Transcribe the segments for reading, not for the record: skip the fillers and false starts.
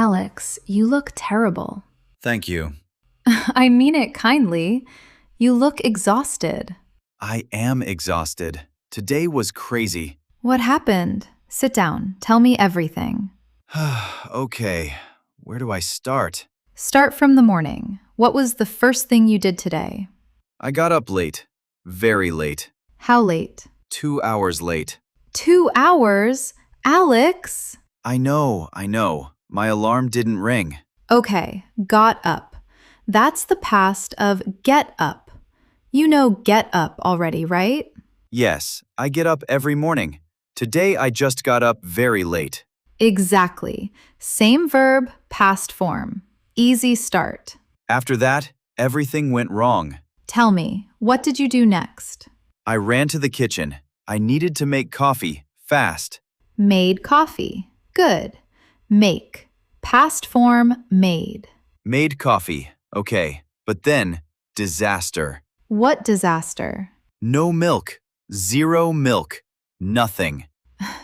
Alex, you look terrible. Thank you. I mean it kindly. You look exhausted. I am exhausted. Today was crazy. What happened? Sit down. Tell me everything. Okay, where do I start? Start from the morning. What was the first thing you did today? I got up late. Very late. How late? 2 hours late. 2 hours? Alex! I know. My alarm didn't ring. Okay, got up. That's the past of get up. You know get up already, right? Yes, I get up every morning. Today I just got up very late. Exactly. Same verb, past form. Easy start. After that, everything went wrong. Tell me, what did you do next? I ran to the kitchen. I needed to make coffee, fast. Made coffee. Good. Make. Past form, made. Made coffee. Okay, but then, disaster. What disaster? No milk. Zero milk. Nothing.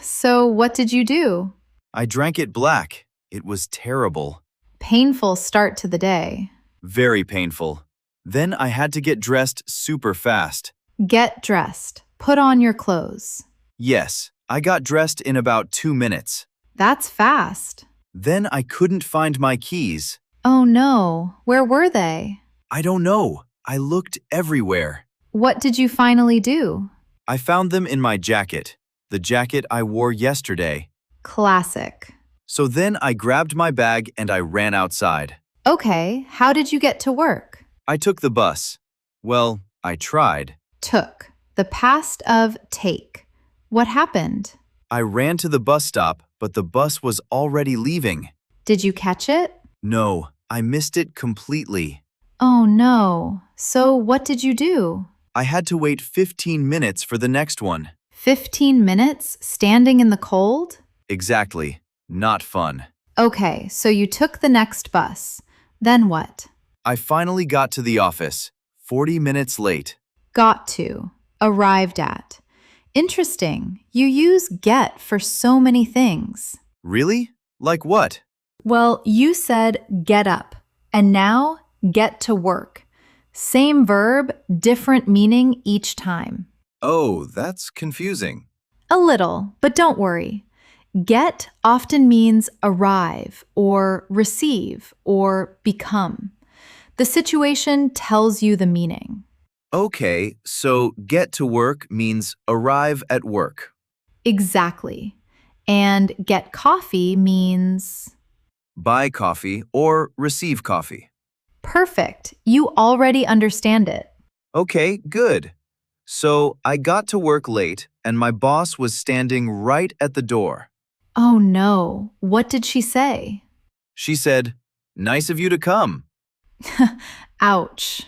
So, what did you do? I drank it black. It was terrible. Painful start to the day. Very painful. Then I had to get dressed super fast. Get dressed. Put on your clothes. Yes, I got dressed in about 2 minutes. That's fast. Then I couldn't find my keys. Oh no, where were they? I don't know. I looked everywhere. What did you finally do? I found them in my jacket, the jacket I wore yesterday. Classic. So then I grabbed my bag and I ran outside. Okay, how did you get to work? I took the bus. Well, I tried. Took. The past of take. What happened? I ran to the bus stop, but the bus was already leaving. Did you catch it? No, I missed it completely. Oh no. So what did you do? I had to wait 15 minutes for the next one. 15 minutes standing in the cold? Exactly. Not fun. Okay, so you took the next bus. Then what? I finally got to the office, 40 minutes late. Got to. Arrived at. Interesting. You use get for so many things. Really? Like what? Well, you said get up, and now get to work. Same verb, different meaning each time. Oh, that's confusing. A little, but don't worry. Get often means arrive or receive or become. The situation tells you the meaning. Okay, so get to work means arrive at work. Exactly. And get coffee means Buy coffee or receive coffee. perfect. You already understand it. Okay, good. So I got to work late and my boss was standing right at the door. Oh no, what did she say? She said, "Nice of you to come." Ouch.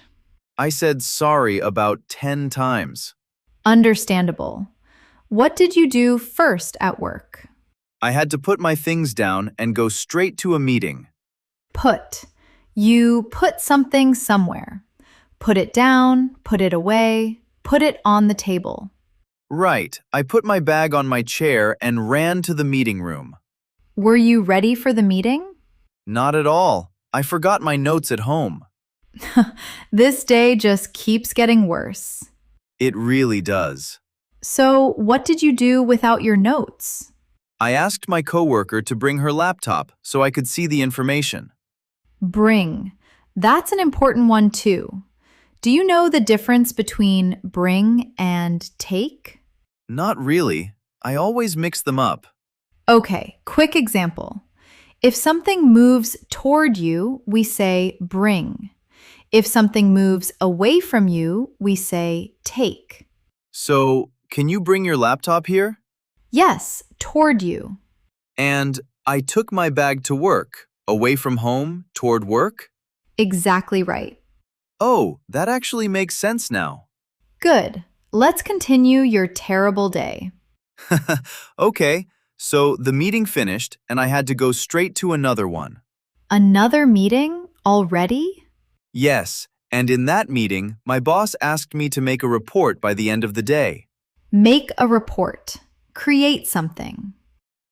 I said sorry about 10 times. Understandable. What did you do first at work? I had to put my things down and go straight to a meeting. Put. You put something somewhere. Put it down, put it away, put it on the table. Right, I put my bag on my chair and ran to the meeting room. Were you ready for the meeting? Not at all. I forgot my notes at home. This day just keeps getting worse. It really does. So, what did you do without your notes? I asked my coworker to bring her laptop so I could see the information. Bring. That's an important one too. Do you know the difference between bring and take? Not really. I always mix them up. Okay, quick example. If something moves toward you, we say bring. If something moves away from you, we say take. So, can you bring your laptop here? Yes, toward you. And I took my bag to work, away from home, toward work? Exactly right. Oh, that actually makes sense now. Good. Let's continue your terrible day. Okay, so the meeting finished and I had to go straight to another one. Another meeting already? Yes, and in that meeting, my boss asked me to make a report by the end of the day. Make a report. Create something.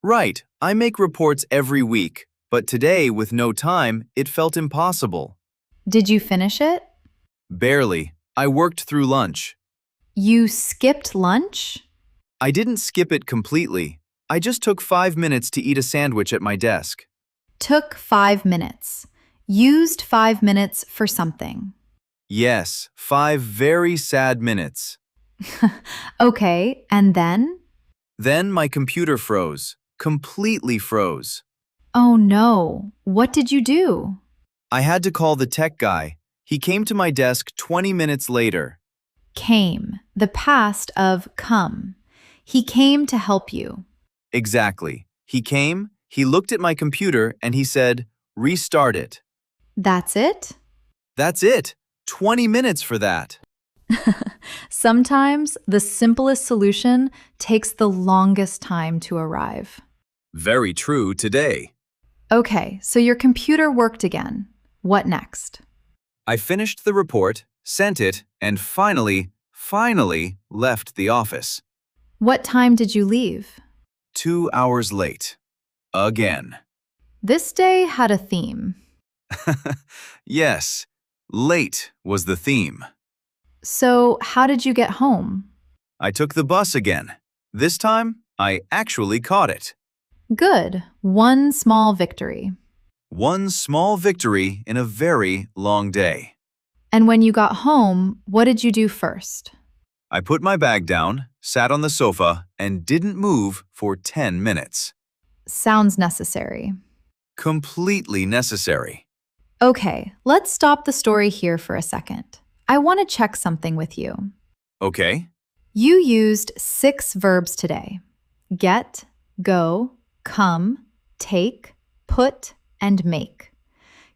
Right, I make reports every week, But today, with no time, it felt impossible. Did you finish it? Barely. I worked through lunch. You skipped lunch? I didn't skip it completely. I just took 5 minutes to eat a sandwich at my desk. Took 5 minutes. Used 5 minutes for something. Yes, 5 very sad minutes. Okay, and then? Then my computer froze. Completely froze. Oh no, what did you do? I had to call the tech guy. He came to my desk 20 minutes later. Came, the past of come. He came to help you. Exactly. He came, he looked at my computer, and he said, "Restart it." That's it? That's it. 20 minutes for that. Sometimes the simplest solution takes the longest time to arrive. Very true today. Okay, so your computer worked again. What next? I finished the report, sent it, and finally left the office. What time did you leave? 2 hours late. Again. This day had a theme. Yes, late was the theme. So, how did you get home? I took the bus again. This time, I actually caught it. Good. One small victory. One small victory in a very long day. And when you got home, what did you do first? I put my bag down, sat on the sofa, and didn't move for 10 minutes. Sounds necessary. Completely necessary. Okay, let's stop the story here for a second. I want to check something with you. Okay? You used 6 verbs today: get, go, come, take, put, and make.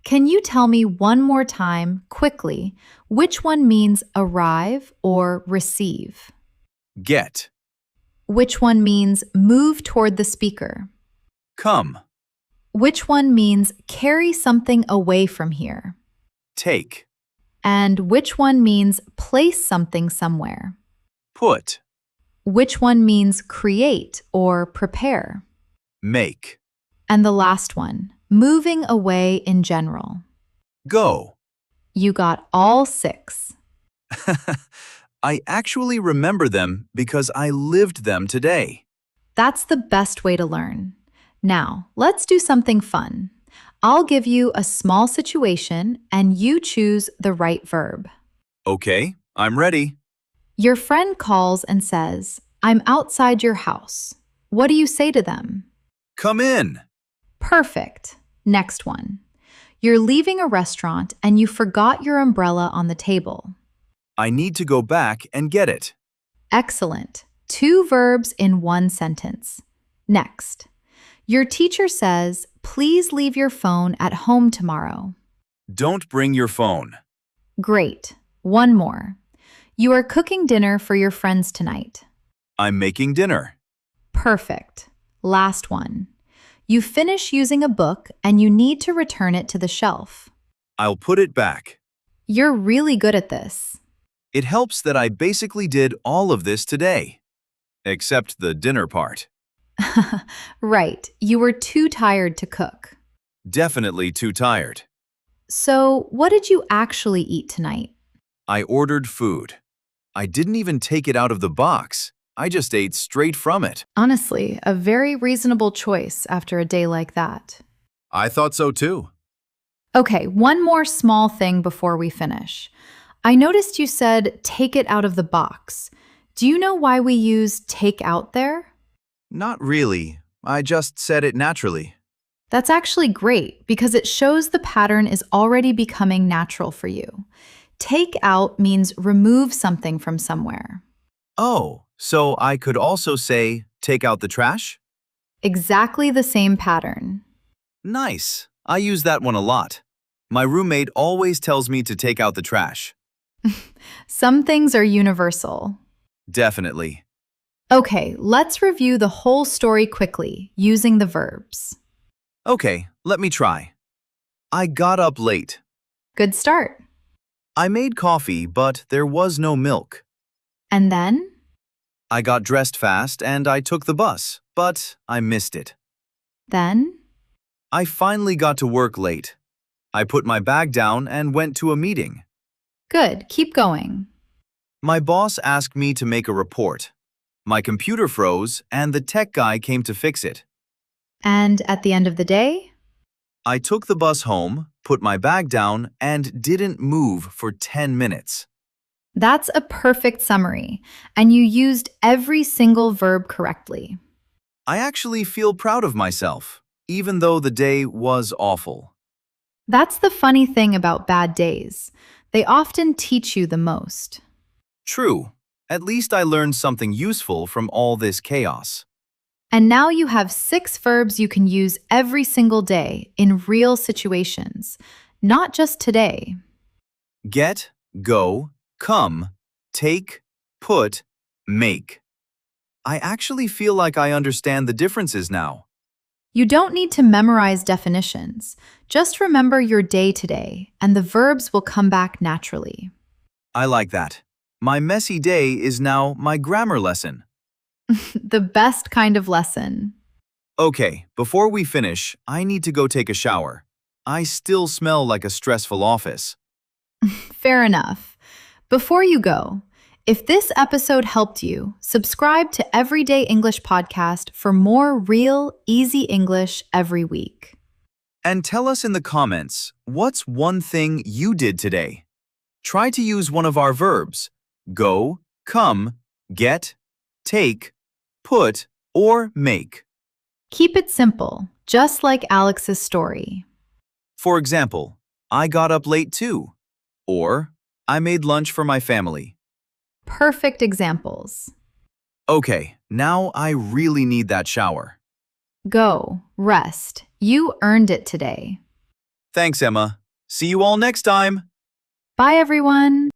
Can you tell me one more time, quickly, which one means arrive or receive? Get. Which one means move toward the speaker? Come. Which one means carry something away from here? Take. And which one means place something somewhere? Put. Which one means create or prepare? Make. And the last one, moving away in general. Go. You got all 6. I actually remember them because I lived them today. That's the best way to learn. Now, let's do something fun. I'll give you a small situation and you choose the right verb. Okay, I'm ready. Your friend calls and says, "I'm outside your house." What do you say to them? Come in. Perfect. Next one. You're leaving a restaurant and you forgot your umbrella on the table. I need to go back and get it. Excellent. 2 verbs in 1 sentence. Next. Your teacher says, "Please leave your phone at home tomorrow." Don't bring your phone. Great. One more. You are cooking dinner for your friends tonight. I'm making dinner. Perfect. Last one. You finish using a book and you need to return it to the shelf. I'll put it back. You're really good at this. It helps that I basically did all of this today. Except the dinner part. Right. You were too tired to cook. Definitely too tired. So, what did you actually eat tonight? I ordered food. I didn't even take it out of the box. I just ate straight from it. Honestly, a very reasonable choice after a day like that. I thought so too. Okay, one more small thing before we finish. I noticed you said take it out of the box. Do you know why we use take out there? Not really. I just said it naturally. That's actually great because it shows the pattern is already becoming natural for you. Take out means remove something from somewhere. Oh, so I could also say take out the trash? Exactly the same pattern. Nice. I use that one a lot. My roommate always tells me to take out the trash. Some things are universal. Definitely. Okay, let's review the whole story quickly using the verbs. Okay, let me try. I got up late. Good start. I made coffee, but there was no milk. And then? I got dressed fast and I took the bus, but I missed it. Then? I finally got to work late. I put my bag down and went to a meeting. Good, keep going. My boss asked me to make a report. My computer froze and the tech guy came to fix it. And at the end of the day? I took the bus home, put my bag down, and didn't move for 10 minutes. That's a perfect summary, and you used every single verb correctly. I actually feel proud of myself, even though the day was awful. That's the funny thing about bad days. They often teach you the most. True. At least I learned something useful from all this chaos. And now you have 6 verbs you can use every single day in real situations, not just today. Get, go, come, take, put, make. I actually feel like I understand the differences now. You don't need to memorize definitions. Just remember your day today, and the verbs will come back naturally. I like that. My messy day is now my grammar lesson. The best kind of lesson. Okay, before we finish, I need to go take a shower. I still smell like a stressful office. Fair enough. Before you go, if this episode helped you, subscribe to Everyday English Podcast for more real, easy English every week. And tell us in the comments, what's one thing you did today? Try to use one of our verbs: go, come, get, take, put, or make. Keep it simple, just like Alex's story. For example, I got up late too. Or, I made lunch for my family. Perfect examples. Okay, now I really need that shower. Go, rest. You earned it today. Thanks, Emma. See you all next time. Bye, everyone.